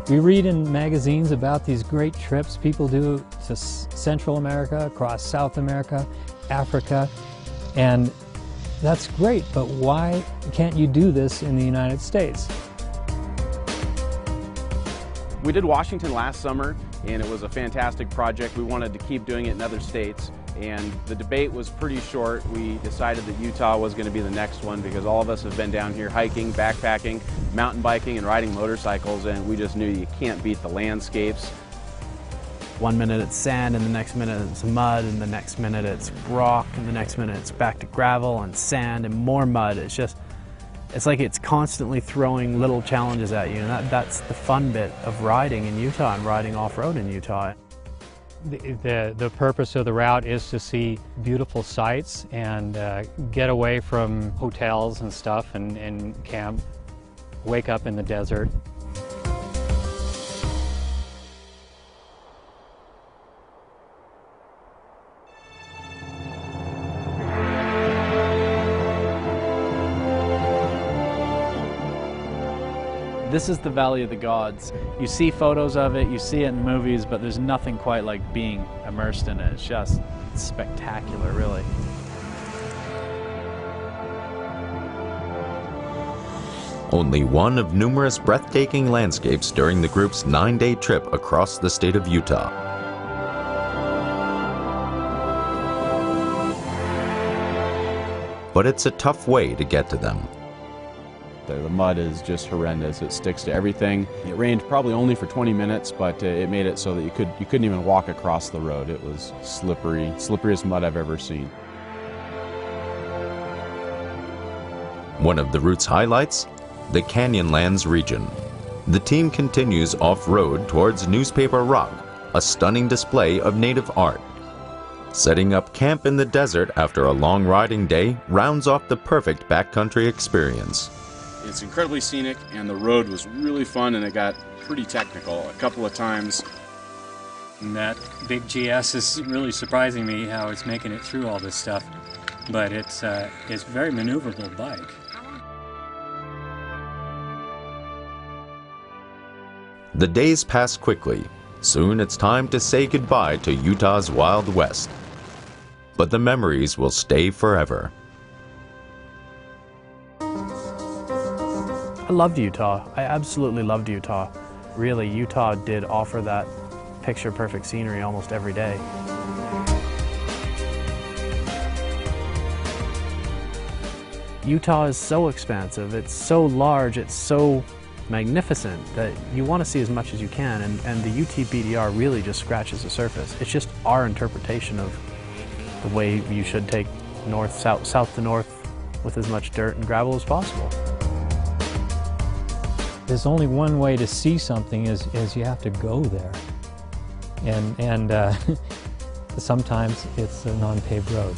We read in magazines about these great trips people do to Central America, across South America, Africa, and that's great, but why can't you do this in the United States? We did Washington last summer, and it was a fantastic project. We wanted to keep doing it in other states, and the debate was pretty short. We decided that Utah was going to be the next one because all of us have been down here hiking, backpacking, mountain biking, and riding motorcycles, and we just knew you can't beat the landscapes. 1 minute it's sand, and the next minute it's mud, and the next minute it's rock, and the next minute it's back to gravel and sand and more mud. It's like it's constantly throwing little challenges at you, and that's the fun bit of riding in Utah and riding off-road in Utah. The purpose of the route is to see beautiful sights and get away from hotels and stuff and camp, wake up in the desert. This is the Valley of the Gods. You see photos of it, you see it in movies, but there's nothing quite like being immersed in it. It's just spectacular, really. Only one of numerous breathtaking landscapes during the group's 9-day trip across the state of Utah. But it's a tough way to get to them. The mud is just horrendous. It sticks to everything. It rained probably only for 20 minutes, but it made it so that you couldn't even walk across the road. It was slippery, slipperiest mud I've ever seen. One of the route's highlights, the Canyonlands region. The team continues off-road towards Newspaper Rock, a stunning display of native art. Setting up camp in the desert after a long riding day rounds off the perfect backcountry experience. It's incredibly scenic, and the road was really fun, and it got pretty technical a couple of times. And that big GS is really surprising me how it's making it through all this stuff, but it's a very maneuverable bike. The days pass quickly. Soon it's time to say goodbye to Utah's Wild West. But the memories will stay forever. I loved Utah. I absolutely loved Utah. Really, Utah did offer that picture-perfect scenery almost every day. Utah is so expansive, it's so large, it's so magnificent that you want to see as much as you can, and the UT-BDR really just scratches the surface. It's just our interpretation of the way you should take south to north with as much dirt and gravel as possible. There's only one way to see something is you have to go there. And sometimes it's a non-paved road.